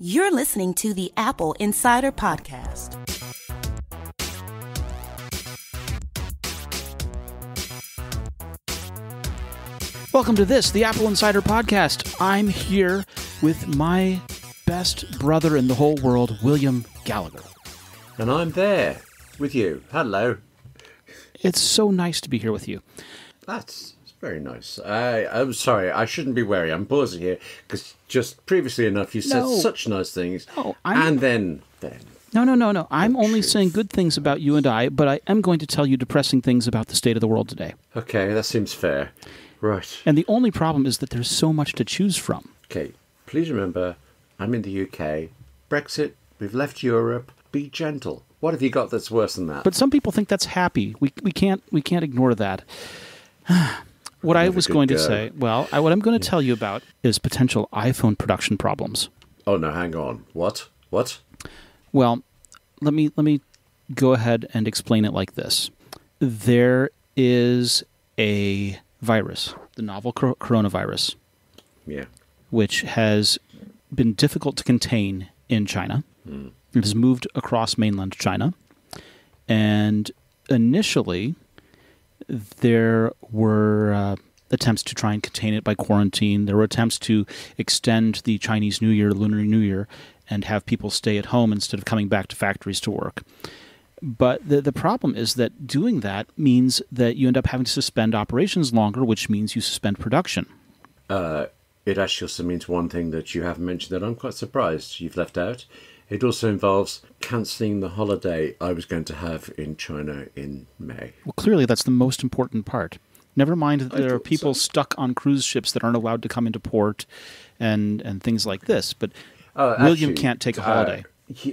You're listening to the Apple Insider Podcast. Welcome to the Apple Insider Podcast. I'm here with my best brother in the whole world, William Gallagher. And I'm there with you. Hello. It's so nice to be here with you. That's very nice. I'm sorry, I shouldn't be wary. I'm pausing here because just previously enough you said such nice things. No, and then. No. I'm only saying good things about you and I, but I am going to tell you depressing things about the state of the world today. Okay, that seems fair. Right. And the only problem is that there's so much to choose from. Okay, please remember, I'm in the UK. Brexit, we've left Europe. Be gentle. What have you got that's worse than that? But some people think that's happy. We can't ignore that. What I was going to say, what I'm going to tell you about is potential iPhone production problems. Oh no, hang on. What? Well, let me go ahead and explain it like this. There is a virus, the novel coronavirus, which has been difficult to contain in China. It has moved across mainland China. And initially, there were attempts to try and contain it by quarantine. There were attempts to extend the Chinese New Year, Lunar New Year, and have people stay at home instead of coming back to factories to work. But the problem is that doing that means that you end up having to suspend operations longer, which means you suspend production. It actually also means one thing that you haven't mentioned that I'm quite surprised you've left out. It also involves cancelling the holiday I was going to have in China in May. Well, clearly that's the most important part. Never mind that there are people stuck on cruise ships that aren't allowed to come into port and things like this. But William can't take a holiday.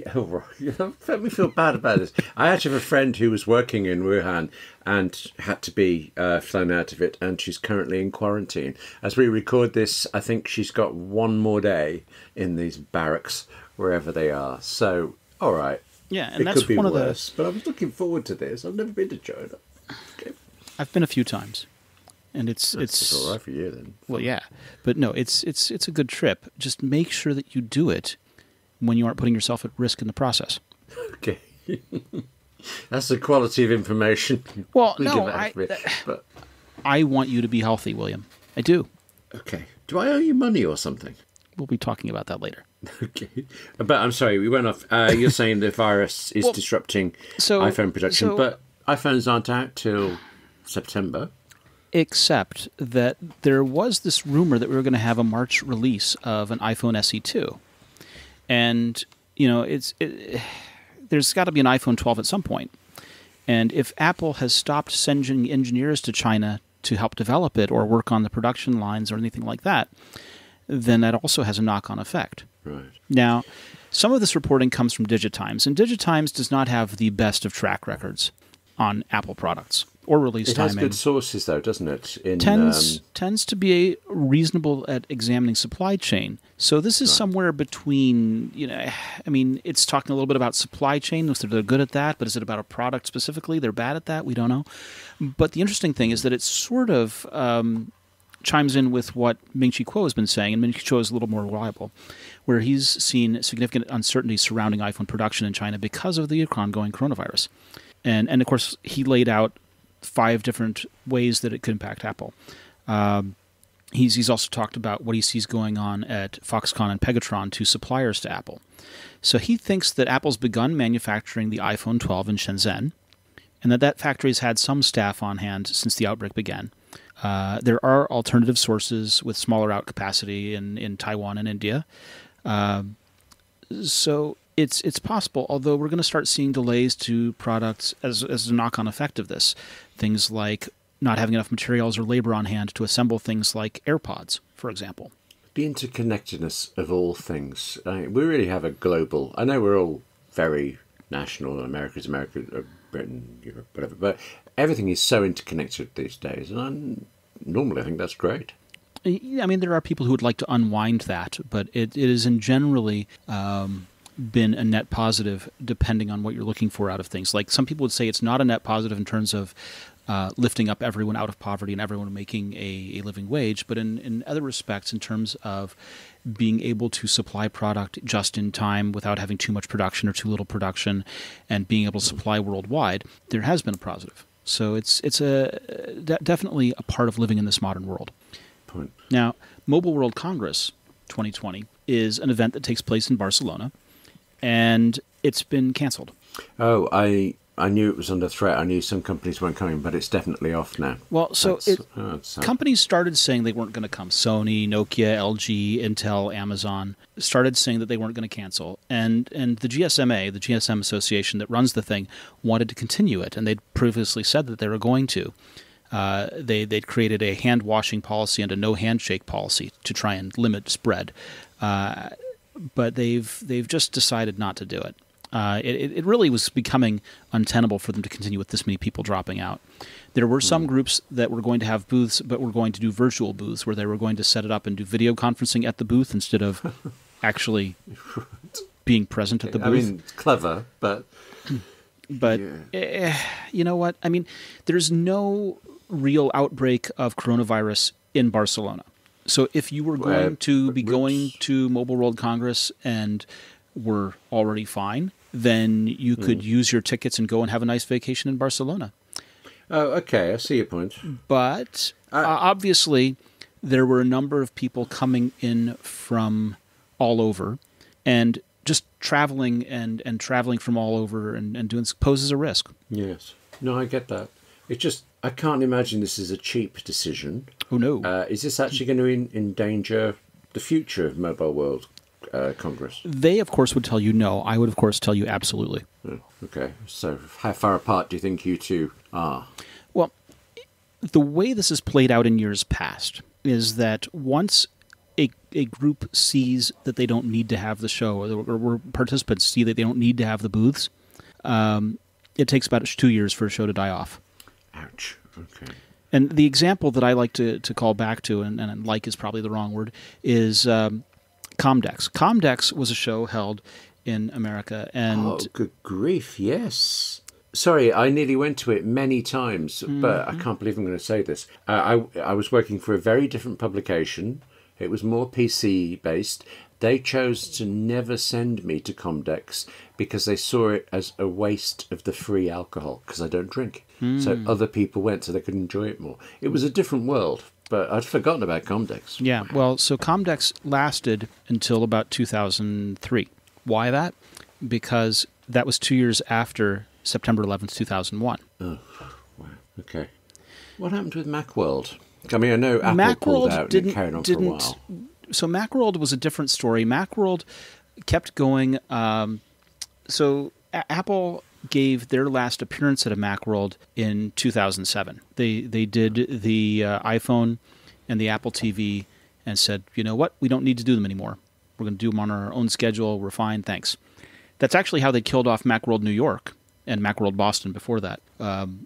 Let me feel bad about this. I actually have a friend who was working in Wuhan and had to be flown out of it, and she's currently in quarantine. As we record this, I think she's got one more day in these barracks, wherever they are. So, all right. Yeah, and it that's could be one worse, but I was looking forward to this. I've never been to China. Okay. I've been a few times, and it's all right for you then. Well, yeah, but no, it's a good trip. Just make sure that you do it when you aren't putting yourself at risk in the process. Okay. That's the quality of information. Well, I want you to be healthy, William. I do. Okay. Do I owe you money or something? We'll be talking about that later. Okay. But I'm sorry, we went off. You're saying the virus is disrupting iPhone production, but iPhones aren't out till September. Except that there was this rumor that we were going to have a March release of an iPhone SE2. And, there's got to be an iPhone 12 at some point. And if Apple has stopped sending engineers to China to help develop it or work on the production lines or anything like that, then that also has a knock-on effect. Right. Now, some of this reporting comes from DigiTimes, and DigiTimes does not have the best of track records on Apple products or release timing. It has good sources, though, doesn't it? Tends to be reasonable at examining supply chain. So this is somewhere between, it's talking a little bit about supply chain. They're good at that, but is it about a product specifically? They're bad at that? We don't know. But the interesting thing is that it sort of chimes in with what Ming-Chi Kuo has been saying, and Ming-Chi Kuo is a little more reliable, where he's seen significant uncertainty surrounding iPhone production in China because of the ongoing coronavirus. And of course, he laid out 5 different ways that it could impact Apple. He's also talked about what he sees going on at Foxconn and Pegatron to suppliers to Apple. So he thinks that Apple's begun manufacturing the iPhone 12 in Shenzhen, and that factory has had some staff on hand since the outbreak began. There are alternative sources with smaller out capacity in Taiwan and India. So it's possible, although we're going to start seeing delays to products as a knock-on effect of this. Things like not having enough materials or labor on hand to assemble things like AirPods, for example. The interconnectedness of all things. We really have a global... I know we're all very national, America's America, Britain, Europe, whatever, but everything is so interconnected these days, and normally I think that's great. I mean, there are people who would like to unwind that, but it is in generally been a net positive depending on what you're looking for out of things. Like some people would say it's not a net positive in terms of lifting up everyone out of poverty and everyone making a living wage, but in other respects, in terms of being able to supply product just in time without having too much production or too little production, and being able to supply worldwide, there has been a positive. So it's definitely a part of living in this modern world. Point. Now, Mobile World Congress 2020 is an event that takes place in Barcelona, and it's been canceled. Oh, I knew it was under threat. I knew some companies weren't coming, but it's definitely off now. Well, so companies started saying they weren't going to come. Sony, Nokia, LG, Intel, Amazon started saying that they weren't going to cancel. And the GSMA, the GSM association that runs the thing, wanted to continue it. And they'd previously said that they were going to. They'd created a hand-washing policy and a no-handshake policy to try and limit spread. But they've just decided not to do it. It really was becoming untenable for them to continue with this many people dropping out. There were some groups that were going to have booths, but were going to do virtual booths where they were going to set it up and do video conferencing at the booth instead of actually being present at the booth. I mean, clever, but you know what? I mean, there's no real outbreak of coronavirus in Barcelona. So if you were going to be going to Mobile World Congress and were already fine, then you could use your tickets and go and have a nice vacation in Barcelona. Oh, okay. I see your point. But obviously, there were a number of people coming in from all over, and just traveling and traveling from all over and doing this poses a risk. Yes. No, I get that. It's just, I can't imagine this is a cheap decision. Oh, no. Is this actually going to endanger the future of Mobile World Congress? They, of course, would tell you no. I would, of course, tell you absolutely. Oh, okay. So how far apart do you think you two are? Well, the way this has played out in years past is that once a group sees that they don't need to have the show, or participants see that they don't need to have the booths, it takes about 2 years for a show to die off. Ouch. Okay. And the example that I like to call back to, and like is probably the wrong word, is Comdex. Comdex was a show held in America, and oh, good grief! Yes. Sorry, I nearly went to it many times, but I can't believe I'm going to say this. I was working for a very different publication. It was more PC based. They chose to never send me to Comdex because they saw it as a waste of the free alcohol, because I don't drink. So other people went so they could enjoy it more. It was a different world. But I'd forgotten about Comdex. Yeah, well, so Comdex lasted until about 2003. Why that? Because that was 2 years after September 11th, 2001. Oh, wow. Okay. What happened with Macworld? I mean, I know Apple pulled out and it carried on for a while. So Macworld was a different story. Macworld kept going. So Apple gave their last appearance at a Macworld in 2007. They did the iPhone and the Apple TV and said, you know what, we don't need to do them anymore. We're going to do them on our own schedule. We're fine, thanks. That's actually how they killed off Macworld New York, and Macworld Boston before that,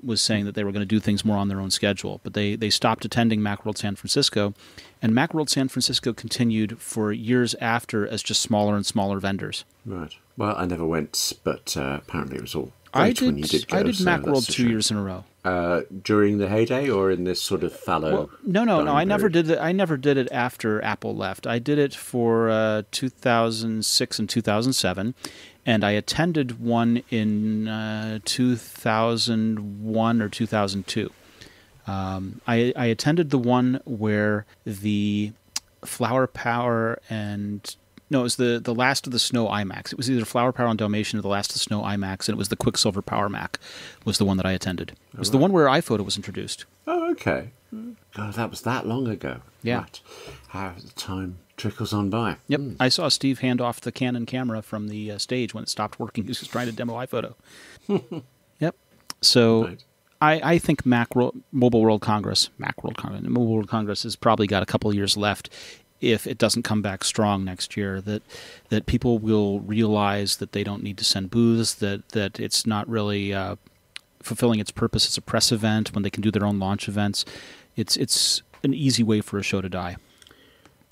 was saying that they were going to do things more on their own schedule. But they stopped attending Macworld San Francisco, and Macworld San Francisco continued for years after as just smaller and smaller vendors. Right. Well, I never went, but apparently it was all great when you did go. I did Macworld 2 years in a row. During the heyday, or in this sort of fallow? Well, no. I never did it. I never did it after Apple left. I did it for 2006 and 2007, and I attended one in 2001 or 2002. I attended the one where the Flower Power and no, it was the Last of the Snow iMacs. It was either Flower Power and Dalmatian or the Last of the Snow iMacs, and it was the Quicksilver Power Mac was the one that I attended. It was the one where iPhoto was introduced. Oh, okay. God, that was that long ago. Yeah. Right. How the time trickles on by. Yep. I saw Steve hand off the Canon camera from the stage when it stopped working. He was just trying to demo iPhoto. Yep. So Right. I think Mobile World Congress has probably got a couple of years left. If it doesn't come back strong next year, that people will realize that they don't need to send booths, that it's not really fulfilling its purpose as a press event when they can do their own launch events. It's an easy way for a show to die.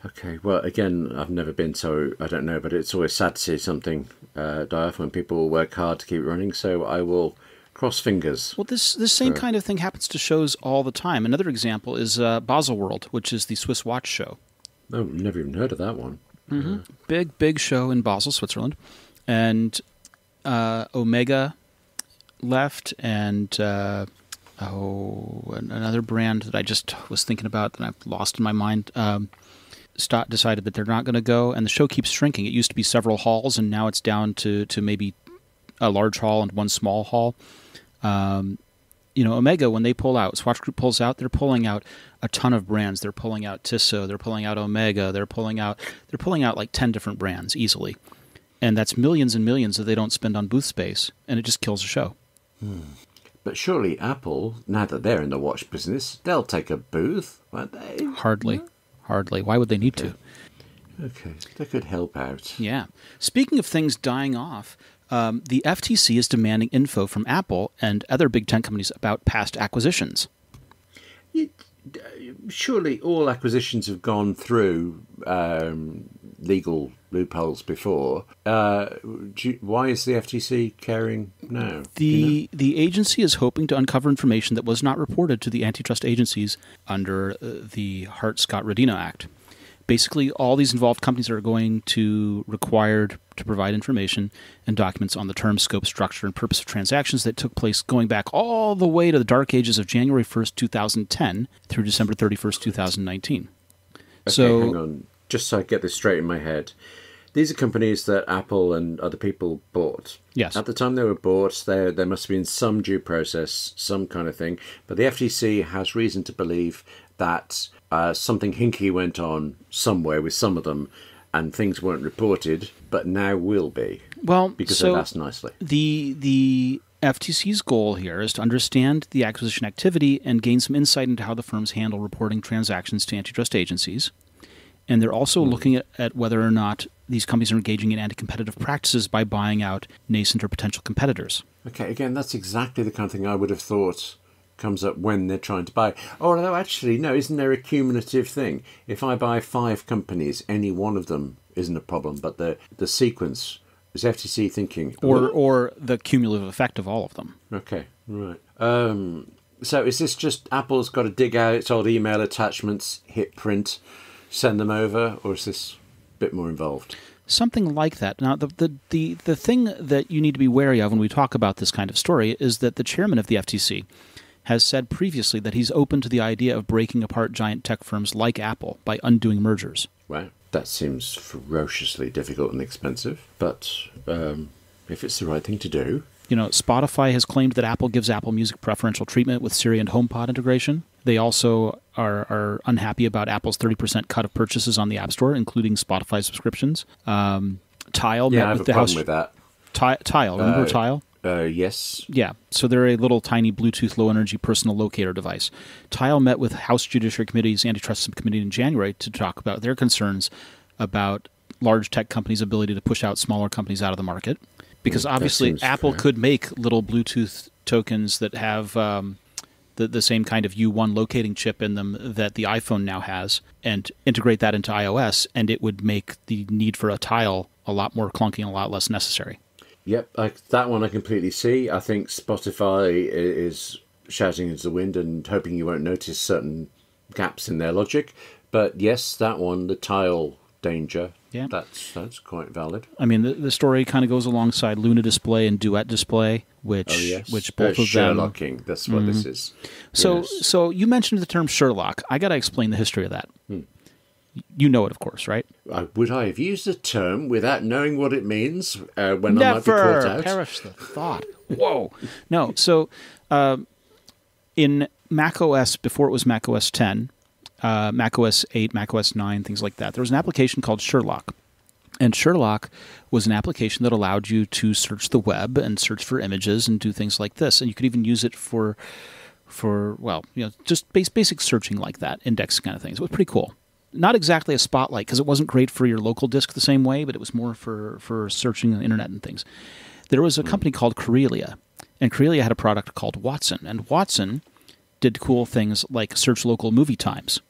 Okay, well, again, I've never been, so I don't know, but it's always sad to see something die off when people work hard to keep it running, so I will Cross fingers. Well, this same kind of thing happens to shows all the time. Another example is Baselworld, which is the Swiss watch show. Oh, never even heard of that one. Mm-hmm. Big show in Basel, Switzerland. And Omega left, and another brand that I just was thinking about that I've lost in my mind decided that they're not going to go, and the show keeps shrinking. It used to be several halls, and now it's down to maybe a large hall and one small hall. Omega, when they pull out, Swatch Group pulls out, they're pulling out a ton of brands. They're pulling out Tissot, they're pulling out Omega, they're pulling out like 10 different brands easily. And that's millions and millions that they don't spend on booth space, and it just kills the show. But surely Apple, now that they're in the watch business, they'll take a booth, won't they? Hardly. Why would they need to? Okay, they could help out. Yeah. Speaking of things dying off, the FTC is demanding info from Apple and other big tech companies about past acquisitions. Surely all acquisitions have gone through legal loopholes before. Why is the FTC caring now? The agency is hoping to uncover information that was not reported to the antitrust agencies under the Hart-Scott-Rodino Act. Basically, all these involved companies are going to required to provide information and documents on the term, scope, structure, and purpose of transactions that took place going back all the way to the dark ages of January 1st, 2010 through December 31st, 2019. Okay, hang on. Just so I get this straight in my head. These are companies that Apple and other people bought. Yes. At the time they were bought, there must have been some due process, some kind of thing. But the FTC has reason to believe that something hinky went on somewhere with some of them, and things weren't reported, but now will be. Well, because so they've asked nicely. The FTC's goal here is to understand the acquisition activity and gain some insight into how the firms handle reporting transactions to antitrust agencies. And they're also looking at whether or not these companies are engaging in anti-competitive practices by buying out nascent or potential competitors. Okay, again, that's exactly the kind of thing I would have thought comes up when they're trying to buy. Although, actually, no, isn't there a cumulative thing? If I buy 5 companies, any one of them isn't a problem, but the sequence, is FTC thinking... Or the cumulative effect of all of them. Okay, right. So is this just Apple's got to dig out its old email attachments, hit print, send them over, or is this a bit more involved? Something like that. Now, the thing that you need to be wary of when we talk about this kind of story is that the chairman of the FTC has said previously that he's open to the idea of breaking apart giant tech firms like Apple by undoing mergers. Wow, that seems ferociously difficult and expensive, but if it's the right thing to do... Spotify has claimed that Apple gives Apple Music preferential treatment with Siri and HomePod integration. They also are unhappy about Apple's 30% cut of purchases on the App Store, including Spotify subscriptions. Tile met with the house... with that. Tile, remember Tile? Yes. Yeah, so they're a little tiny Bluetooth low-energy personal locator device. Tile met with House Judiciary Committee's Antitrust Subcommittee in January to talk about their concerns about large tech companies' ability to push out smaller companies out of the market. Because obviously Apple could make little Bluetooth tokens that have the same kind of U1 locating chip in them that the iPhone now has and integrate that into iOS, and it would make the need for a Tile a lot more clunky and a lot less necessary. Yep, that one I completely see. I think Spotify is shouting into the wind and hoping you won't notice certain gaps in their logic. But yes, that one, the Tile danger, that's quite valid. I mean, the story kind of goes alongside Luna Display and Duet Display, which both of them... Sherlocking, that's what this is. So you mentioned the term Sherlock. I got to explain the history of that. You know it, of course, right? Would I have used the term without knowing what it means when I might be Never caught out? perish the thought. Whoa. No, so in macOS, before it was macOS 10, macOS 8, macOS 9, things like that, there was an application called Sherlock. And Sherlock was an application that allowed you to search the web and search for images and do things like this. And you could even use it for just basic searching like that, index kind of things. It was pretty cool. Not exactly a spotlight, because it wasn't great for your local disk the same way, but it was more for searching the internet and things. There was a company called Corellia, and Corellia had a product called Watson. And Watson did cool things like search local movie times.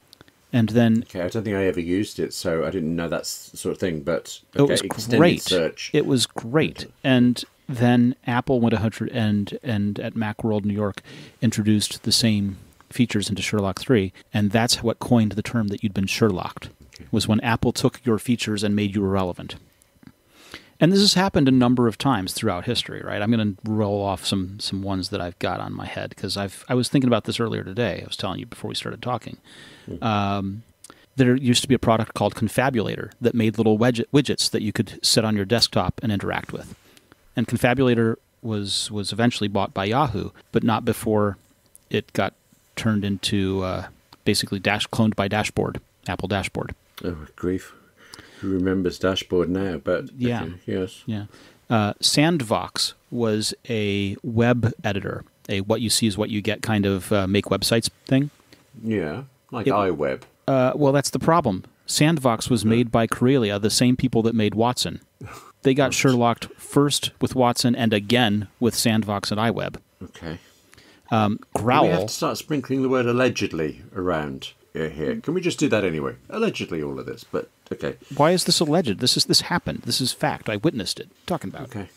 And then... Okay, I don't think I ever used it, so I didn't know that sort of thing, but... Okay, it was great. Search. It was great. And then Apple went 100 and at Macworld New York introduced the same features into Sherlock 3, and that's what coined the term that you'd been Sherlocked, was when Apple took your features and made you irrelevant. And this has happened a number of times throughout history, right? I'm going to roll off some ones that I've got on my head, because I was thinking about this earlier today. I was telling you before we started talking. There used to be a product called Confabulator that made little widgets that you could sit on your desktop and interact with. And Confabulator was eventually bought by Yahoo, but not before it got turned into basically cloned by Dashboard, Apple Dashboard. Oh, grief. Who remembers Dashboard now? But yeah, okay, yes. Yeah. Sandvox was a web editor, a what you see is what you get kind of make websites thing. Yeah, like iWeb. Well, that's the problem. Sandvox was made by Corellia, the same people that made Watson. They got Sherlocked first with Watson and again with Sandvox and iWeb. Okay. Growl. We have to start sprinkling the word allegedly around here. Can we just do that anyway? Allegedly, all of this, but okay. Why is this alleged? This happened. This is fact. I witnessed it. Talking about. Okay.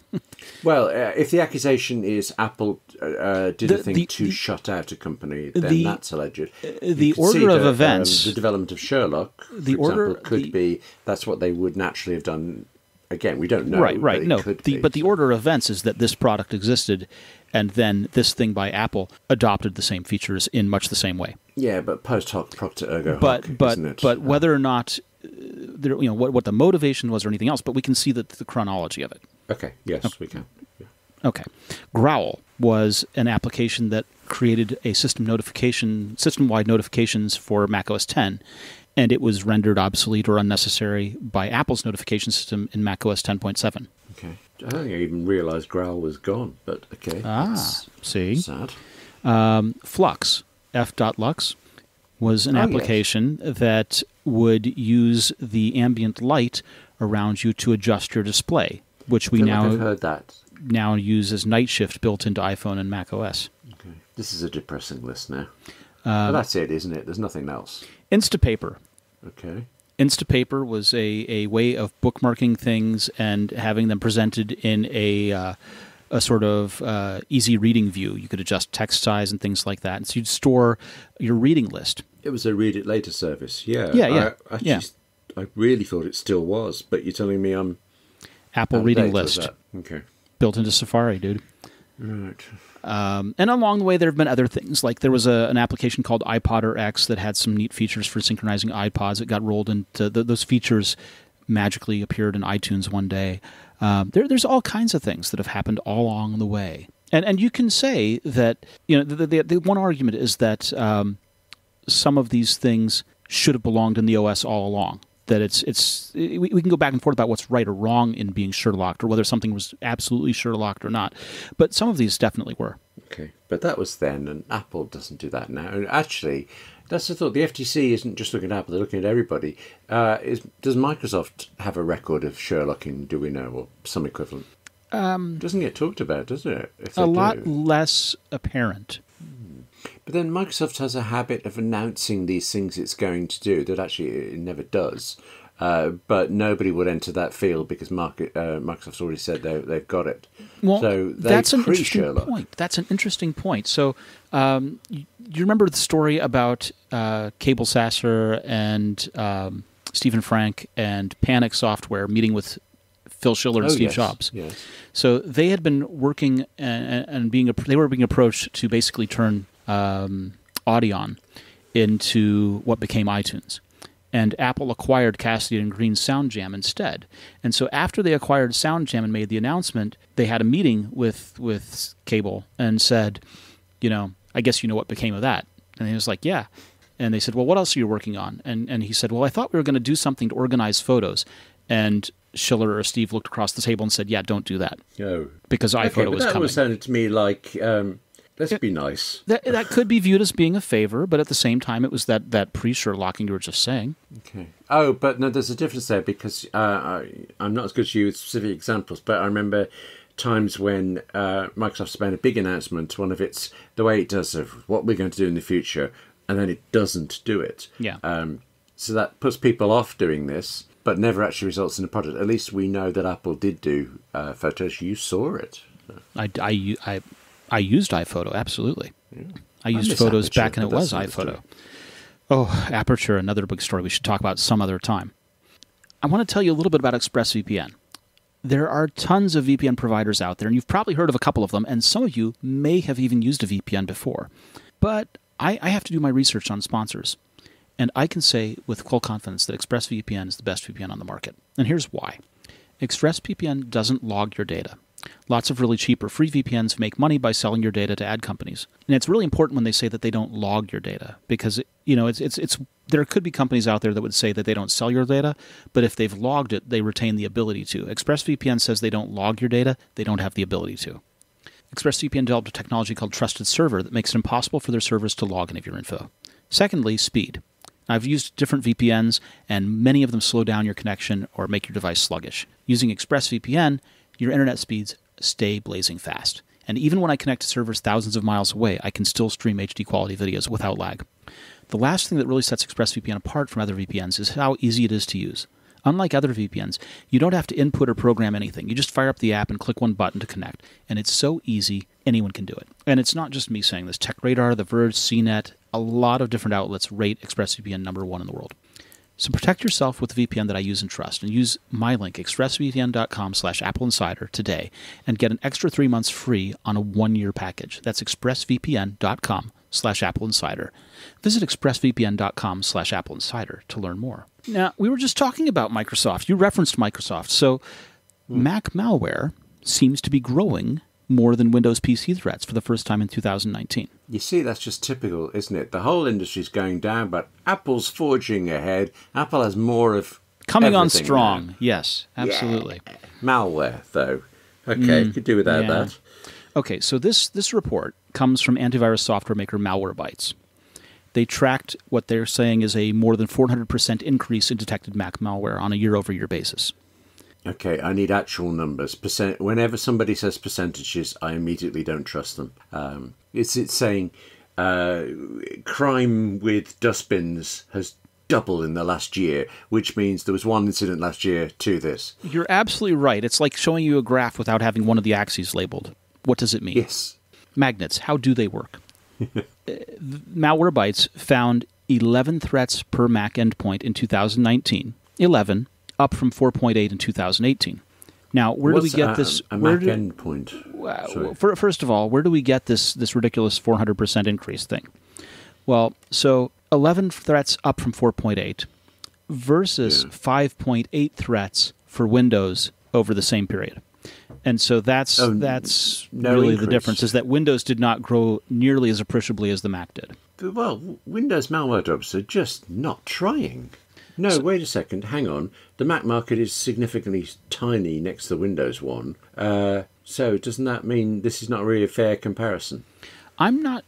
Well, if the accusation is Apple did a thing to shut out a company, then that's alleged. The order of events, the development of Sherlock, for example, could be that's what they would naturally have done. Again, we don't know. Right. No, but the order of events is that this product existed, and then this thing by Apple adopted the same features in much the same way. Yeah, but post hoc propter ergo hoc, isn't it? But whether or not there, what the motivation was or anything else, but we can see the chronology of it. Okay. Yes, we can. Yeah. Okay. Growl was an application that created a system-wide notifications for macOS 10. And it was rendered obsolete or unnecessary by Apple's notification system in macOS 10.7. Okay. I don't think I even realized Growl was gone, but okay. See? Sad. Flux, f.lux, was an application that would use the ambient light around you to adjust your display, which we I've heard that. now use as Night Shift built into iPhone and macOS. Okay. This is a depressing list now. But that's it, isn't it? There's nothing else. Instapaper. Okay. Instapaper was a way of bookmarking things and having them presented in a sort of easy reading view. You could adjust text size and things like that. And so you'd store your reading list. It was a read it later service. Yeah. I really thought it still was, but you're telling me I'm Apple Reading List. Okay. Built into Safari, dude. Right. And along the way, there have been other things. Like there was an application called iPodder X that had some neat features for synchronizing iPods. It got rolled into those features magically appeared in iTunes one day. There's all kinds of things that have happened all along the way. And you can say that, the one argument is that some of these things should have belonged in the OS all along. That we can go back and forth about what's right or wrong in being Sherlocked or whether something was absolutely Sherlocked or not. But some of these definitely were. Okay. But that was then, and Apple doesn't do that now. And actually, that's the thought. The FTC isn't just looking at Apple, they're looking at everybody. Does Microsoft have a record of Sherlocking, do we know, or some equivalent? Doesn't get talked about, does it? A lot less apparent. But then Microsoft has a habit of announcing these things it's going to do that actually it never does. But nobody would enter that field because Microsoft's already said they've got it. Well, so that's an interesting point. That's an interesting point. So you remember the story about Cable Sasser and Stephen Frank and Panic Software meeting with Phil Schiller and Steve Jobs. Yes. So they had been working and they were being approached to basically turn Audion into what became iTunes. And Apple acquired Cassidy and Green's SoundJam instead. And so after they acquired SoundJam and made the announcement, they had a meeting with Cable and said, I guess you know what became of that. And he was like, yeah. And they said, well, what else are you working on? And he said, well, I thought we were going to do something to organize photos. And Schiller or Steve looked across the table and said, yeah, don't do that. Oh. Because iPhoto was coming. That sounded to me like... let's be nice. That could be viewed as being a favor, but at the same time, it was that pre-Sherlocking you were just saying. Okay. Oh, but no, there's a difference there because I'm not as good as you with specific examples, but I remember times when Microsoft's made a big announcement, one of it's the way it does of what we're going to do in the future, and then it doesn't do it. Yeah. So that puts people off doing this, but never actually results in a product. At least we know that Apple did do photos, you saw it. I used iPhoto, absolutely. Yeah. I used miss photos Aperture, back when it but was that's another iPhoto. Oh, Aperture, another big story we should talk about some other time. I want to tell you a little bit about ExpressVPN. There are tons of VPN providers out there, and you've probably heard of a couple of them, and some of you may have even used a VPN before. But I have to do my research on sponsors, and I can say with full confidence that ExpressVPN is the best VPN on the market. And here's why. ExpressVPN doesn't log your data. Lots of really cheap or free VPNs make money by selling your data to ad companies. And it's really important when they say that they don't log your data, because there could be companies out there that would say that they don't sell your data, but if they've logged it, they retain the ability to. ExpressVPN says they don't log your data, they don't have the ability to. ExpressVPN developed a technology called Trusted Server that makes it impossible for their servers to log any of your info. Secondly, speed. I've used different VPNs, and many of them slow down your connection or make your device sluggish. Using ExpressVPN, your internet speeds stay blazing fast. And even when I connect to servers thousands of miles away, I can still stream HD quality videos without lag. The last thing that really sets ExpressVPN apart from other VPNs is how easy it is to use. Unlike other VPNs, you don't have to input or program anything. You just fire up the app and click one button to connect. And it's so easy, anyone can do it. And it's not just me saying this. TechRadar, The Verge, CNET, a lot of different outlets rate ExpressVPN #1 in the world. So protect yourself with the VPN that I use and trust, and use my link, expressvpn.com/AppleInsider today, and get an extra 3 months free on a 1-year package. That's expressvpn.com/AppleInsider. Visit expressvpn.com/AppleInsider to learn more. Now, we were just talking about Microsoft. You referenced Microsoft. So Mac malware seems to be growing more than Windows PC threats for the first time in 2019. You see, that's just typical, isn't it? The whole industry's going down, but Apple's forging ahead. Apple has more of coming on everything strong. now. Yes, absolutely. Yeah. Malware, though. Okay, could do without that. Okay, so this report comes from antivirus software maker Malwarebytes. They tracked what they're saying is a more than 400% increase in detected Mac malware on a year-over-year basis. Okay, I need actual numbers. Whenever somebody says percentages, I immediately don't trust them. It's saying crime with dustbins has doubled in the last year, which means there was one incident last year to this. You're absolutely right. It's like showing you a graph without having one of the axes labeled. What does it mean? Yes. Magnets, how do they work? Malwarebytes found 11 threats per Mac endpoint in 2019. 11. Up from 4.8 in 2018. Now, where do we get this? A Mac endpoint. First of all, where do we get this ridiculous 400% increase thing? Well, so 11 threats up from 4.8 versus 5.8 threats for Windows over the same period. And so that's really the difference, is that Windows did not grow nearly as appreciably as the Mac did. Well, Windows malware drops are just not trying. No, wait a second. Hang on. The Mac market is significantly tiny next to the Windows one. So doesn't that mean this is not really a fair comparison? I'm not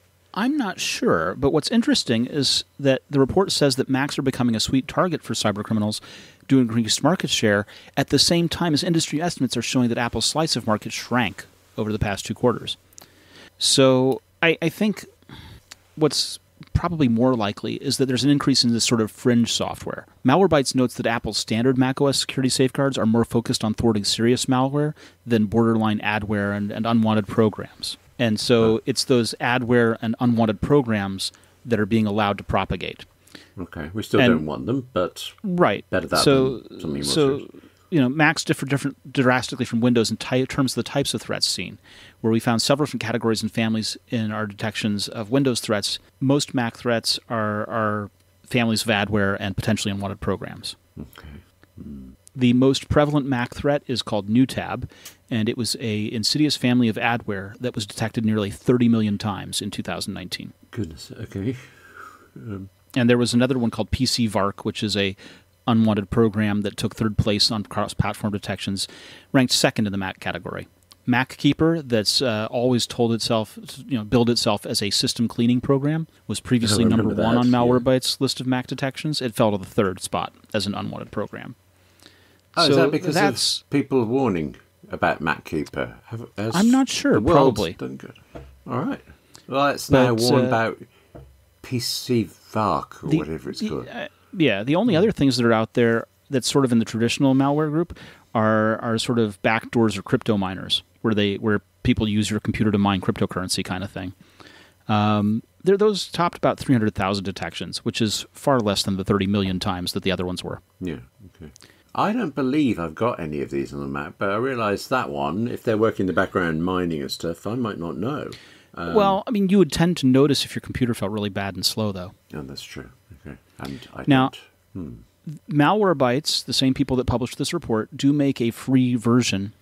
sure. But what's interesting is that the report says that Macs are becoming a sweet target for cybercriminals due to increased market share, at the same time as industry estimates are showing that Apple's slice of market shrank over the past 2 quarters. So I think what's probably more likely is that there's an increase in this sort of fringe software. Malwarebytes notes that Apple's standard macOS security safeguards are more focused on thwarting serious malware than borderline adware and unwanted programs. And so it's those adware and unwanted programs that are being allowed to propagate. Okay, we still don't want them, but right. Better that than something more serious. Macs differ drastically from Windows in terms of the types of threats seen, where we found several different categories and families in our detections of Windows threats. Most Mac threats are families of adware and potentially unwanted programs. Okay. The most prevalent Mac threat is called NewTab, and it was a insidious family of adware that was detected nearly 30 million times in 2019. Goodness, okay. And there was another one called PCVark, which is a unwanted program that took 3rd place on cross-platform detections, ranked 2nd in the Mac category. MacKeeper, that's always told itself, billed itself as a system cleaning program, was previously number 1 on Malwarebytes' list of Mac detections. It fell to the 3rd spot as an unwanted program. Oh, so is that because of people warning about MacKeeper? I'm not sure. Probably. Done good. All right. Well, let's now warn about PCVark or whatever it's called. The only other things that are out there that's sort of in the traditional malware group are sort of backdoors or crypto miners, where people use your computer to mine cryptocurrency kind of thing. Those topped about 300,000 detections, which is far less than the 30 million times that the other ones were. Yeah, okay. I don't believe I've got any of these on the map, but I realise that one, if they're working in the background mining and stuff, I might not know. Well, I mean, you would tend to notice if your computer felt really bad and slow, though. Oh, that's true. Okay. And I now, don't. Malwarebytes, the same people that published this report, do make a free version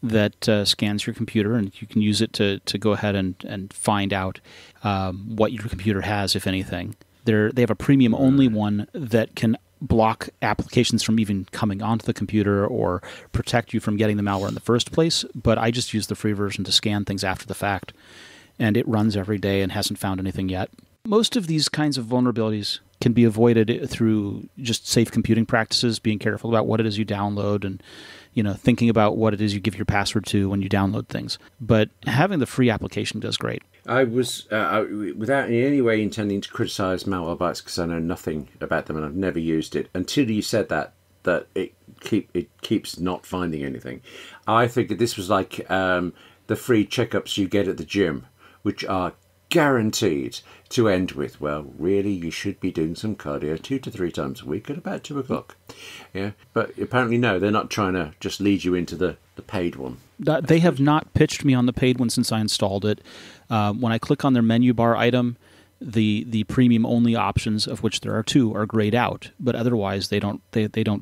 that scans your computer, and you can use it to go ahead and find out what your computer has, if anything. They have a premium-only one that can block applications from even coming onto the computer or protect you from getting the malware in the first place, but I just use the free version to scan things after the fact, and it runs every day and hasn't found anything yet. Most of these kinds of vulnerabilities can be avoided through just safe computing practices, being careful about what it is you download, and thinking about what it is you give your password to when you download things. But having the free application does great. I was, without in any way intending to criticise Malwarebytes, because I know nothing about them and I've never used it, until you said that it keeps not finding anything. I figured this was like the free checkups you get at the gym, which are guaranteed to end with, well, really, you should be doing some cardio 2 to 3 times a week at about 2 o'clock. Yeah, but apparently no, they're not trying to just lead you into the paid one. They have not pitched me on the paid one since I installed it. When I click on their menu bar item, the premium only options, of which there are 2, are grayed out, but otherwise they don't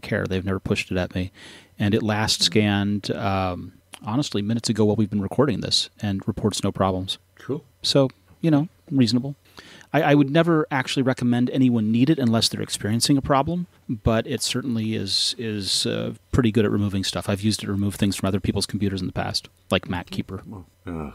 care. They've never pushed it at me, and it last scanned honestly minutes ago while we've been recording this, and reports no problems. Cool. So reasonable. I would never actually recommend anyone need it unless they're experiencing a problem, but it certainly is pretty good at removing stuff. I've used it to remove things from other people's computers in the past, like MacKeeper. Yeah.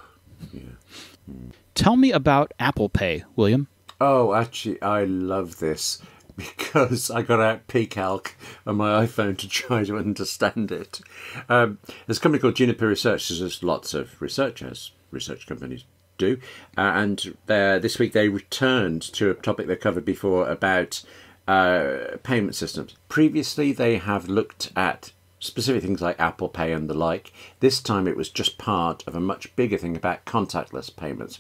Tell me about Apple Pay, William. Oh, actually, I love this because I got out pCalc on my iPhone to try to understand it. There's a company called Juniper Research. There's lots of research, as research companies do. And this week they returned to a topic they covered before about payment systems. Previously, they have looked at specific things like Apple Pay and the like. This time it was just part of a much bigger thing about contactless payments.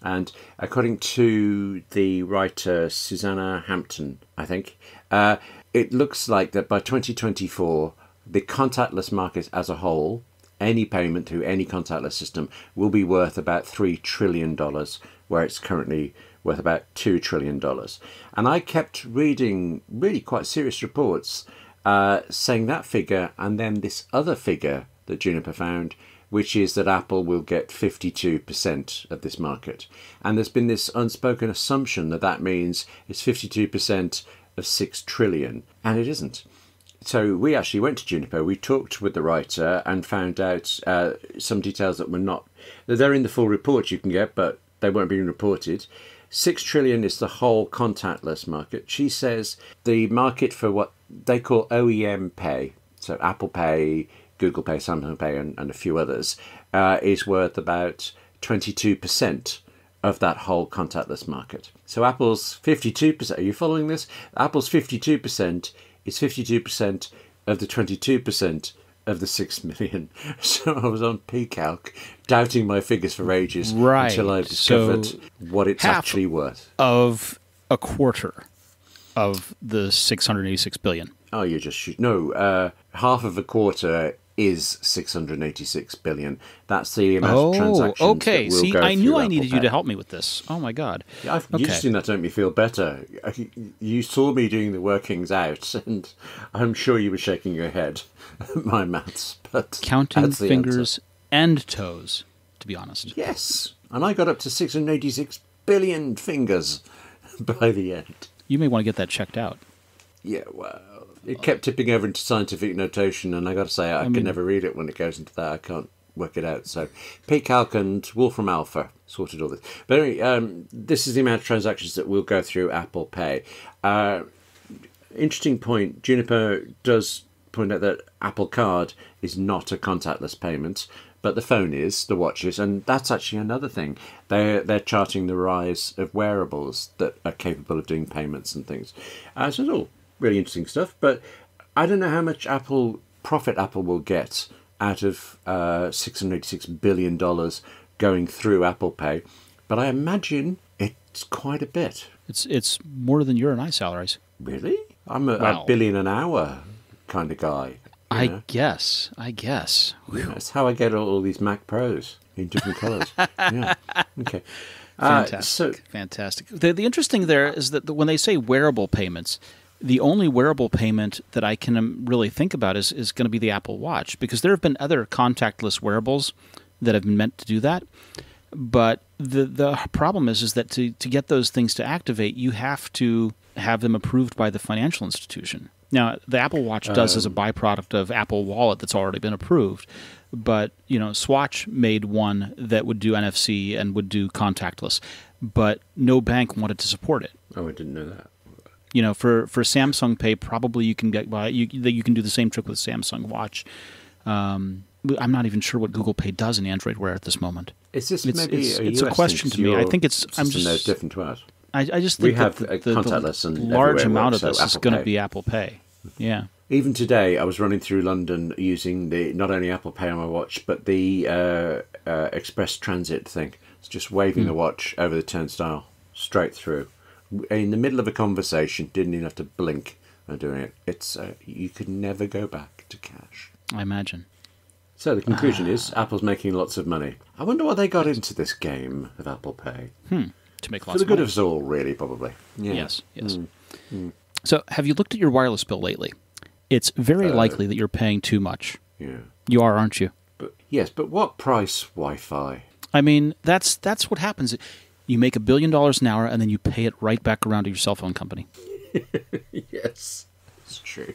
And according to the writer Susanna Hampton, I think, it looks like that by 2024, the contactless market as a whole, any payment through any contactless system, will be worth about $3 trillion, where it's currently worth about $2 trillion. And I kept reading really quite serious reports saying that figure, and then this other figure that Juniper found, which is that Apple will get 52% of this market. And there's been this unspoken assumption that means it's 52% of 6 trillion, and it isn't. So we actually went to Juniper, we talked with the writer and found out some details that were not, they're in the full report you can get, but they weren't being reported. 6 trillion is the whole contactless market. She says the market for what they call OEM Pay, so Apple Pay, Google Pay, Samsung Pay, and a few others, is worth about 22% of that whole contactless market. So Apple's 52%, are you following this? Apple's 52% is 52% of the 22% of the 6 million. So I was on pCalc, doubting my figures for ages, until I discovered what it's actually worth. Of a quarter of the 686 billion. Oh, you're just shooting. No, half of a quarter is 686 billion. That's the amount of transactions okay. that will See, go I knew through I needed Apple you Pay. to help me with this. Oh my God. Yeah, you just that to make me feel better. You saw me doing the workings out, and I'm sure you were shaking your head at my maths. But counting that's the fingers answer. And toes, to be honest. Yes, and I got up to 686 billion fingers by the end. You may want to get that checked out. Yeah, well, it kept tipping over into scientific notation, and I got to say, I can never read it when it goes into that. I can't work it out. So, pCalc and Wolfram Alpha sorted all this. But anyway, this is the amount of transactions that will go through Apple Pay. Interesting point. Juniper does point out that Apple Card is not a contactless payment, but the phone is, the watch is, and that's actually another thing. They're charting the rise of wearables that are capable of doing payments and things. So it's all really interesting stuff, but I don't know how much profit Apple will get out of $686 billion going through Apple Pay, but I imagine it's quite a bit. It's more than your and I salaries. Really? I'm a billion an hour kind of guy. I guess. Yeah, that's how I get all these Mac Pros in different colours. Yeah. Okay. Fantastic. The interesting there is that when they say wearable payments, the only wearable payment that I can really think about is going to be the Apple Watch, because there have been other contactless wearables that have been meant to do that. But the problem is that to get those things to activate, you have to have them approved by the financial institution. Now, the Apple Watch does as a byproduct of Apple Wallet that's already been approved. But, Swatch made one that would do NFC and would do contactless. But no bank wanted to support it. Oh, I didn't know that. For Samsung Pay, probably you can get by. You can do the same trick with Samsung Watch. I'm not even sure what Google Pay does in Android Wear at this moment. Is this it's a question to me. I think it's. I'm just different to us. I just think we have the contactless and large amount of so this is going to be Apple Pay. Yeah. Even today, I was running through London using not only Apple Pay on my watch, but the Express Transit thing. It's just waving the watch over the turnstile straight through. In the middle of a conversation, didn't even have to blink when doing it. It's you could never go back to cash. I imagine. So the conclusion is Apple's making lots of money. I wonder what they got into this game of Apple Pay. To make lots for the good of of us all, really, probably. Yeah. Yes. So, have you looked at your wireless bill lately? It's very likely that you're paying too much. Yeah. You are, aren't you? But what price Wi-Fi? I mean, that's what happens. You make $1 billion an hour, and then you pay it right back around to your cell phone company. Yes, it's true.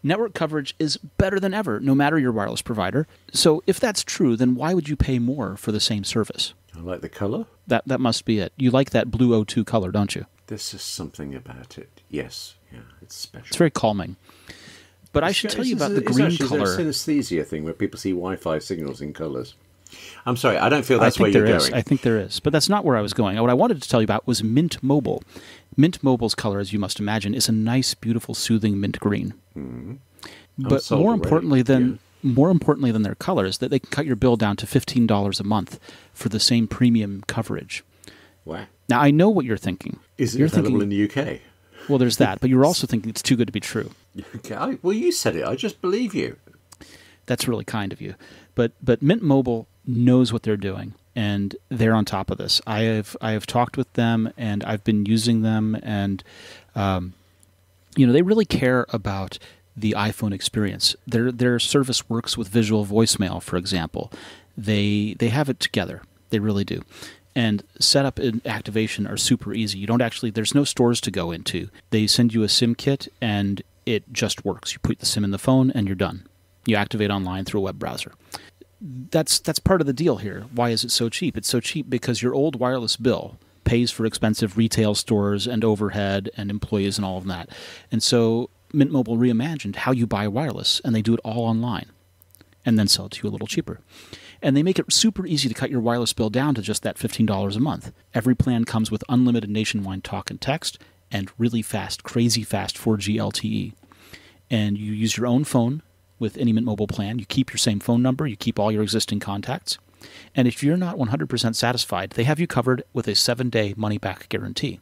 Network coverage is better than ever, no matter your wireless provider. So if that's true, then why would you pay more for the same service? I like the colour. That must be it. You like that blue O2 color, don't you? This is something about it. Yes. Yeah, it's special. It's very calming. But I should tell you about the green color. It's an synesthesia thing where people see Wi-Fi signals in colours. I'm sorry, I don't feel that's where you're going. I think there is, but that's not where I was going. What I wanted to tell you about was Mint Mobile. Mint Mobile's color, as you must imagine, is a nice, beautiful, soothing mint green. But more importantly than their colors, that they can cut your bill down to $15 a month for the same premium coverage. Wow. Now, I know what you're thinking. Is it available in the UK? Well, there's that, but you're also thinking it's too good to be true. Okay. Well, you said it. I just believe you. That's really kind of you. But Mint Mobile knows what they're doing, and they're on top of this. I have talked with them, and I've been using them, and they really care about the iPhone experience. Their service works with visual voicemail, for example. They have it together. They really do. And setup and activation are super easy. You don't actually, there's no stores to go into. They send you a SIM kit and it just works. You put the SIM in the phone and you're done. You activate online through a web browser. That's part of the deal here. Why is it so cheap? It's so cheap because your old wireless bill pays for expensive retail stores and overhead and employees and all of that. And so Mint Mobile reimagined how you buy wireless, and they do it all online and then sell it to you a little cheaper. And they make it super easy to cut your wireless bill down to just that $15 a month. Every plan comes with unlimited nationwide talk and text and really fast, crazy fast 4G LTE. And you use your own phone with any Mint Mobile plan. You keep your same phone number. You keep all your existing contacts. And if you're not 100% satisfied, they have you covered with a 7-day money-back guarantee.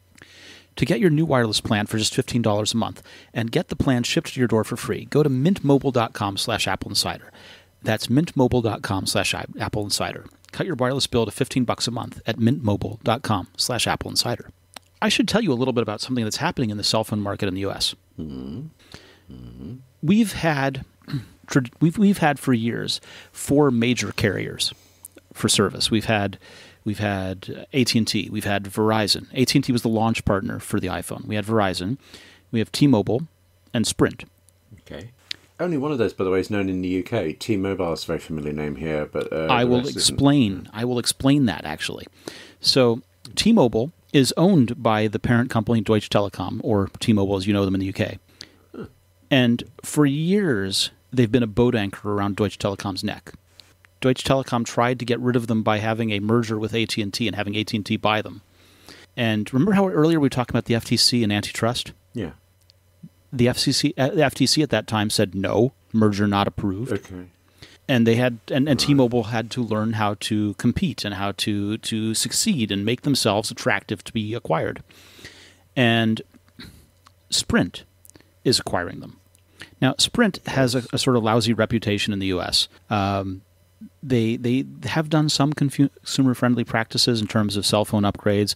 To get your new wireless plan for just $15 a month and get the plan shipped to your door for free, go to mintmobile.com/AppleInsider. That's mintmobile.com/AppleInsider. Cut your wireless bill to $15 a month at mintmobile.com/AppleInsider. I should tell you a little bit about something that's happening in the cell phone market in the U.S. We've had for years 4 major carriers for service. We've had AT&T, we've had Verizon. AT&T was the launch partner for the iPhone. We had Verizon, we have T-Mobile, and Sprint. Okay. Only one of those, by the way, is known in the UK. T-Mobile is a very familiar name here, but I will explain. I will explain that actually. So T-Mobile is owned by the parent company Deutsche Telekom, or T-Mobile as you know them in the UK. And for years, they've been a boat anchor around Deutsche Telekom's neck. Deutsche Telekom tried to get rid of them by having a merger with AT&T and having AT&T buy them. And remember how earlier we talked about the FTC and antitrust? Yeah. the FTC at that time said no, merger not approved. Okay. And they had, and T-Mobile had to learn how to compete and how to succeed and make themselves attractive to be acquired. And Sprint is acquiring them. Now, Sprint has a sort of lousy reputation in the U.S. They have done some consumer-friendly practices in terms of cell phone upgrades,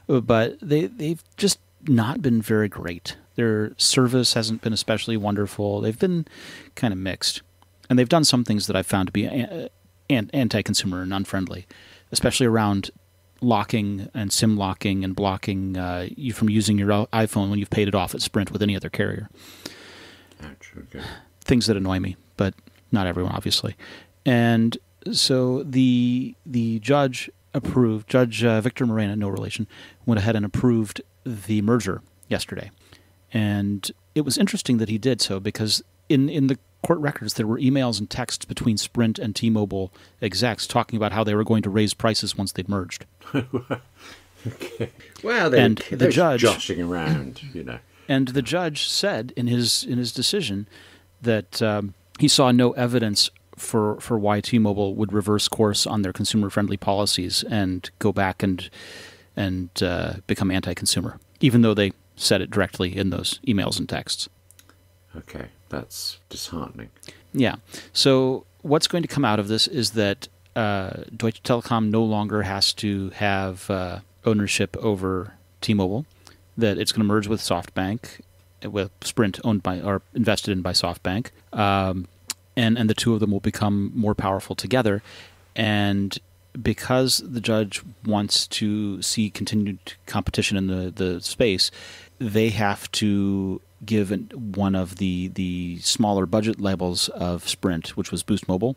but they've just not been very great. Their service hasn't been especially wonderful. They've been kind of mixed. And they've done some things that I've found to be anti-consumer and unfriendly, especially around locking and SIM locking and blocking you from using your iPhone when you've paid it off at Sprint with any other carrier. Ouch, okay. Things that annoy me, but not everyone, obviously. And so the judge approved, Judge Victor Morena, no relation, went ahead and approved the merger yesterday. And it was interesting that he did so because in the court records, there were emails and texts between Sprint and T-Mobile execs talking about how they were going to raise prices once they'd merged. Okay. Well, they're joshing around, you know. And the judge said in his decision that he saw no evidence for why T-Mobile would reverse course on their consumer-friendly policies and go back and become anti-consumer, even though they said it directly in those emails and texts. Okay, that's disheartening. Yeah. So what's going to come out of this is that Deutsche Telekom no longer has to have ownership over T-Mobile, that it's going to merge with SoftBank, with Sprint owned by or invested in by SoftBank, and the two of them will become more powerful together. And because the judge wants to see continued competition in the space, they have to give one of the smaller budget labels of Sprint, which was Boost Mobile,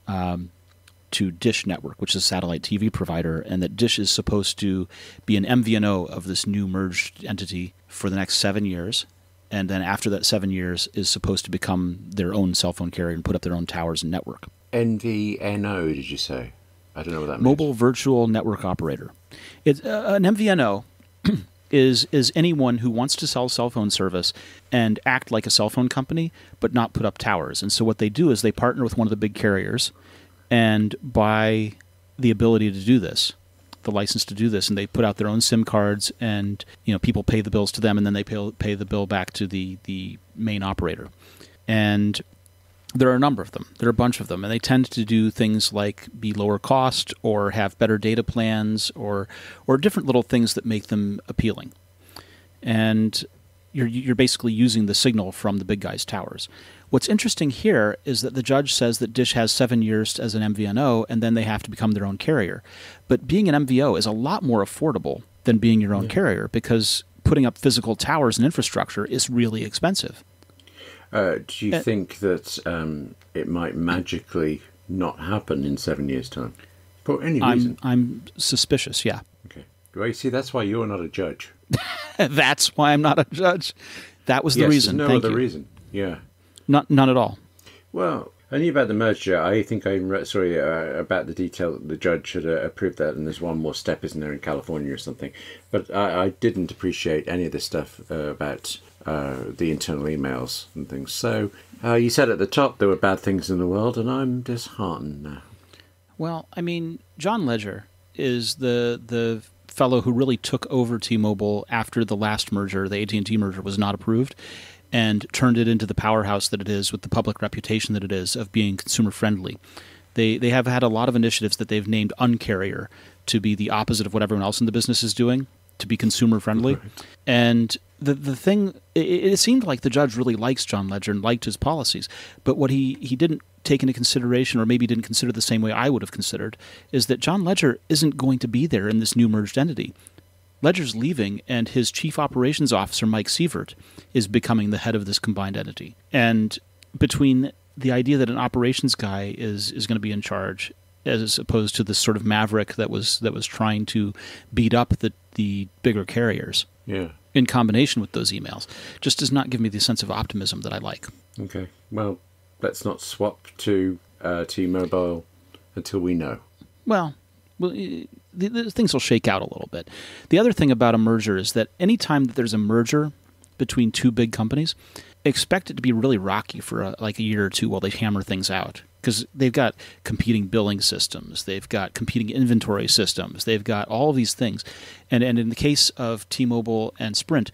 to Dish Network, which is a satellite TV provider, and that Dish is supposed to be an MVNO of this new merged entity for the next 7 years. And then after that 7 years is supposed to become their own cell phone carrier and put up their own towers and network. NVNO, did you say? I don't know what that means. Mobile Virtual Network Operator. It's an MVNO is anyone who wants to sell cell phone service and act like a cell phone company, but not put up towers. And so what they do is they partner with one of the big carriers and buy the ability to do this, the license to do this, and they put out their own SIM cards, and people pay the bills to them, and then they pay the bill back to the main operator. And there are a number of them. There are a bunch of them, and they tend to do things like be lower cost or have better data plans or different little things that make them appealing. And you're basically using the signal from the big guys' towers. What's interesting here is that the judge says that Dish has 7 years as an MVNO, and then they have to become their own carrier. But being an MVO is a lot more affordable than being your own carrier, because putting up physical towers and infrastructure is really expensive. Do you think that it might magically not happen in 7 years' time? For any reason? I'm suspicious, yeah. Okay. Well, you see, that's why you're not a judge. That's why I'm not a judge. That was the reason. There's no other reason. Yeah. None at all. Well, I knew about the merger. I think I read, about the detail that the judge had approved that, and there's one more step, isn't there, in California or something. But I didn't appreciate any of the stuff about the internal emails and things. So you said at the top there were bad things in the world, and I'm disheartened now. Well, I mean, John Ledger is the fellow who really took over T-Mobile after the last merger, the AT&T merger, was not approved, and turned it into the powerhouse that it is with the public reputation that it is of being consumer-friendly. They have had a lot of initiatives that they've named Uncarrier to be the opposite of what everyone else in the business is doing, to be consumer-friendly. Right. And the thing, it seemed like the judge really likes John Ledger and liked his policies, but what he didn't take into consideration, or maybe didn't consider the same way I would have considered, is that John Ledger isn't going to be there in this new merged entity. Ledger's leaving, and his chief operations officer, Mike Sievert, is becoming the head of this combined entity. And between the idea that an operations guy is going to be in charge, as opposed to this sort of maverick that was trying to beat up the bigger carriers, in combination with those emails, just does not give me the sense of optimism that I like. Okay, well, let's not swap to T-Mobile until we know. Well, the things will shake out a little bit. The other thing about a merger is that any time that there's a merger between two big companies, expect it to be really rocky for like a year or two while they hammer things out. Because they've got competing billing systems, they've got competing inventory systems, they've got all of these things. And in the case of T-Mobile and Sprint,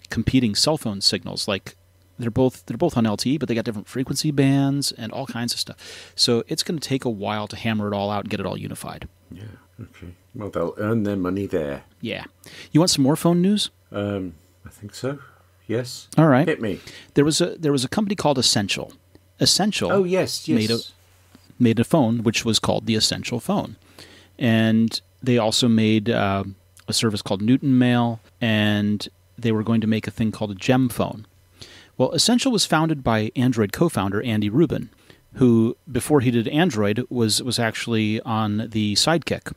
competing cell phone signals, like they're both on LTE, but they got different frequency bands and all kinds of stuff. So it's going to take a while to hammer it all out and get it all unified. Yeah, okay. Well, they'll earn their money there. Yeah. You want some more phone news? I think so. Yes. All right. Hit me. There was a company called Essential. Essential. Oh, yes. Made a phone which was called the Essential phone, and they also made a service called Newton Mail, and they were going to make a thing called a Gem phone. Well, Essential was founded by Android co-founder Andy Rubin, who before he did Android was actually on the Sidekick,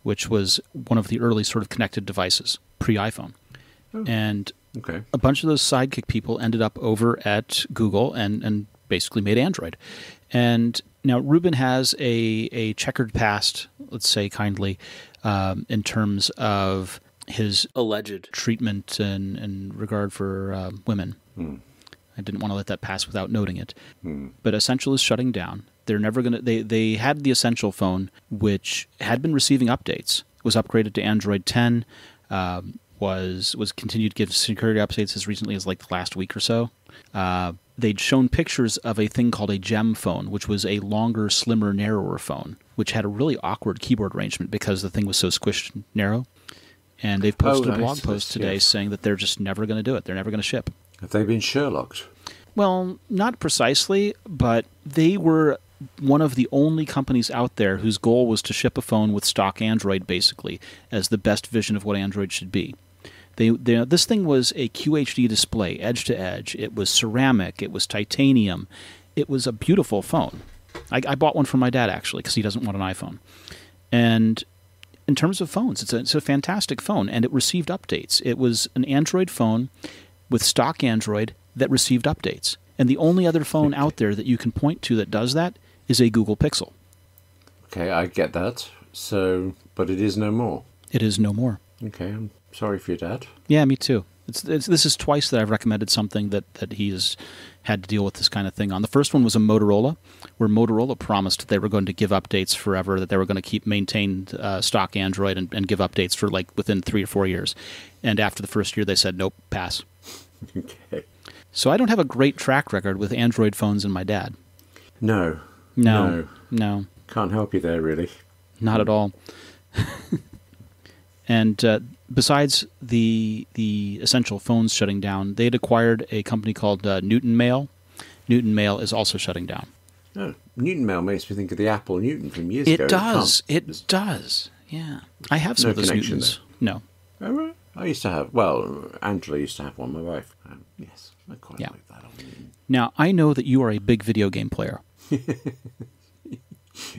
which was one of the early sort of connected devices pre-iPhone. And a bunch of those Sidekick people ended up over at Google and basically made Android. And now Rubin has a checkered past, let's say kindly, in terms of his alleged treatment and regard for women. I didn't want to let that pass without noting it. But Essential is shutting down. They're never going to... They had the Essential phone, which had been receiving updates, was upgraded to Android 10, was continued to give security updates as recently as like the last week or so. They'd shown pictures of a thing called a Gem phone, which was a longer, slimmer, narrower phone, which had a really awkward keyboard arrangement because the thing was so squished and narrow. And they've posted a blog post today saying that they're just never going to do it. They're never going to ship. Have they been Sherlocked? Well, not precisely, but they were one of the only companies out there whose goal was to ship a phone with stock Android, basically, as the best vision of what Android should be. This thing was a QHD display, edge to edge. It was ceramic. It was titanium. It was a beautiful phone. I bought one for my dad, actually, because he doesn't want an iPhone. And in terms of phones, it's a fantastic phone, and it received updates. It was an Android phone with stock Android that received updates. And the only other phone out there that you can point to that does that is a Google Pixel. Okay, I get that. So, but it is no more. It is no more. Okay, I'm sorry for your dad. Yeah, me too. This is twice that I've recommended something that he's had to deal with this kind of thing on. The first one was a Motorola, where Motorola promised they were going to give updates forever, that they were going to maintain stock Android and give updates for like within 3 or 4 years. And after the first year, they said, nope, pass. Okay. So I don't have a great track record with Android phones and my dad. No. Can't help you there, really. Not at all. And besides the Essential phones shutting down, they'd acquired a company called Newton Mail. Newton Mail is also shutting down. Oh, Newton Mail makes me think of the Apple Newton from years ago. It does. Yeah. I have some of those Newtons. There. No. Oh, right. I used to have, Angela used to have one, my wife. Yes, I quite like that. Now, I know that you are a big video game player.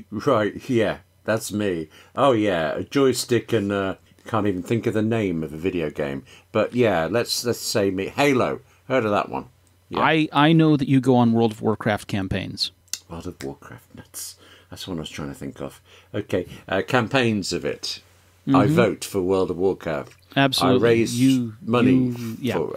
Right, yeah, that's me. Oh, yeah, a joystick and can't even think of the name of a video game. But, yeah, let's say me. Halo, heard of that one? Yeah. I know that you go on World of Warcraft campaigns. World of Warcraft, that's what I was trying to think of. Okay, campaigns of it. Mm-hmm. I vote for World of Warcraft. Absolutely. I raise money. For,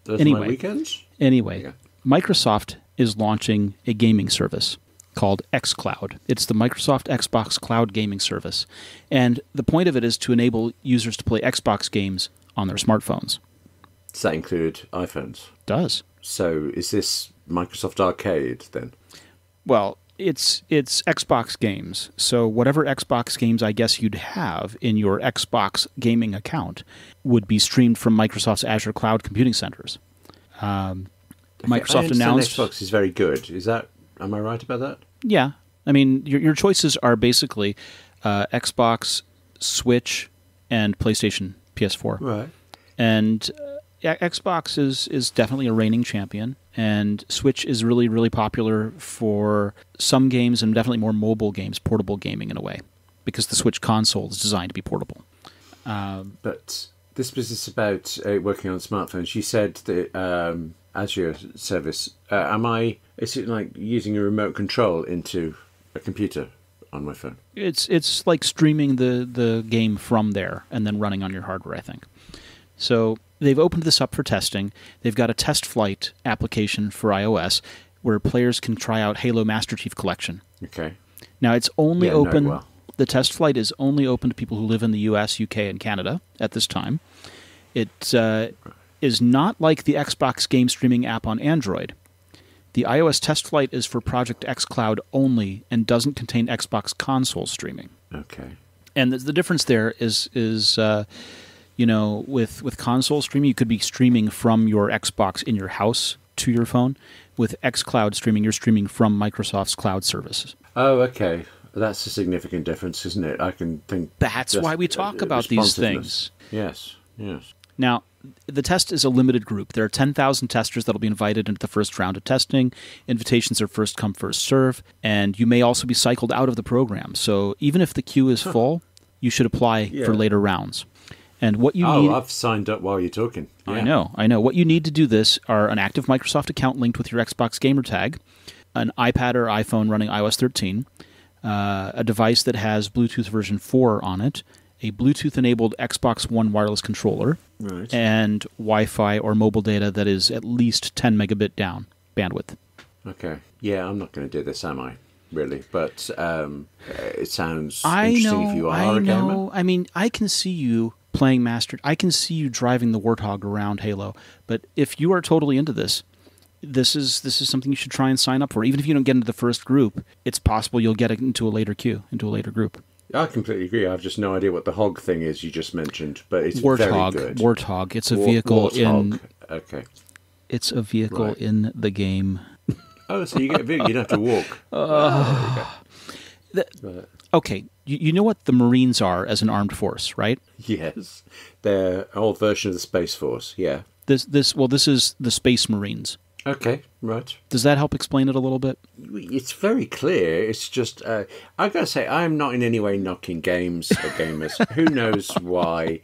those are my weekends. Anyway, Microsoft is launching a gaming service called xCloud. It's the Microsoft Xbox Cloud gaming service. And the point of it is to enable users to play Xbox games on their smartphones. Does that include iPhones? Does. So is this Microsoft Arcade then? Well, it's Xbox games. So whatever Xbox games I guess you'd have in your Xbox gaming account would be streamed from Microsoft's Azure Cloud Computing Centers. Microsoft announced Xbox is very good. Am I right about that? Yeah. I mean, your choices are basically Xbox, Switch, and PlayStation PS4. Right. And Xbox is definitely a reigning champion, and Switch is really, really popular for some games and definitely more mobile games, portable gaming in a way, because the Switch console is designed to be portable. But this business about working on smartphones, you said that Azure service, is it like using a remote control into a computer on my phone? It's like streaming the game from there and then running on your hardware, I think. So they've opened this up for testing. They've got a test flight application for iOS where players can try out Halo Master Chief Collection. Okay. Now, it's only open. Well. The test flight is only open to people who live in the US, UK, and Canada at this time. It is not like the Xbox game streaming app on Android. The iOS test flight is for Project xCloud only and doesn't contain Xbox console streaming. Okay. And the difference there is with console streaming, you could be streaming from your Xbox in your house to your phone. With xCloud streaming, you're streaming from Microsoft's cloud services. Oh, okay. That's a significant difference, isn't it? I can think... That's why we talk about these things. Yes. Now, the test is a limited group. There are 10,000 testers that will be invited into the first round of testing. Invitations are first come, first serve, and you may also be cycled out of the program. So even if the queue is full, you should apply for later rounds. And what you need... I've signed up while you're talking. Yeah. I know. What you need to do this are an active Microsoft account linked with your Xbox gamer tag, an iPad or iPhone running iOS 13, a device that has Bluetooth version 4 on it, a Bluetooth-enabled Xbox One wireless controller, and Wi-Fi or mobile data that is at least 10 megabit down bandwidth. Okay. Yeah, I'm not going to do this, am I? Really? But it sounds interesting if you are a gamer. I mean, I can see you playing I can see you driving the Warthog around Halo. But if you are totally into this is something you should try and sign up for. Even if you don't get into the first group, it's possible you'll get into a later queue, into a later group. I completely agree. I have just no idea what the hog thing is you just mentioned, but it's very good. Warthog. It's a vehicle in... Okay. It's a vehicle in the game. Oh, so you get a vehicle. You don't have to walk. Okay, you know what the Marines are as an armed force, right? Yes. They're an old version of the Space Force, yeah. This is the Space Marines. Okay, right. Does that help explain it a little bit? It's very clear. It's just, I gotta say, I'm not in any way knocking games or gamers. Who knows why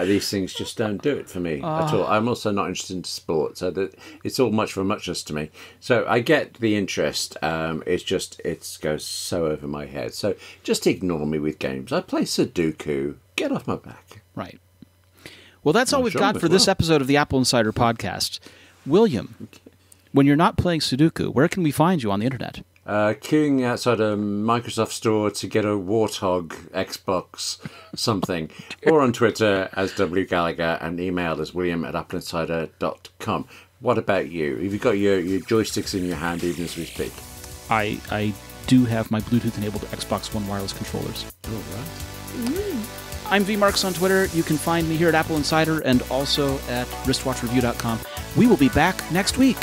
these things just don't do it for me at all. I'm also not interested in sport, so that it's all much for muchness to me. So I get the interest. It's just, it goes so over my head. So just ignore me with games. I play Sudoku. Get off my back. Right. Well, that's all we've got for this episode of the Apple Insider podcast. William, when you're not playing Sudoku, where can we find you on the internet? Queuing outside a Microsoft store to get a Warthog Xbox something, or on Twitter as W Gallagher and email as william@appleinsider.com. What about you? Have you got your joysticks in your hand even as we speak? I do have my Bluetooth-enabled Xbox One wireless controllers. All right. I'm VMarks on Twitter. You can find me here at Apple Insider and also at wristwatchreview.com. We will be back next week.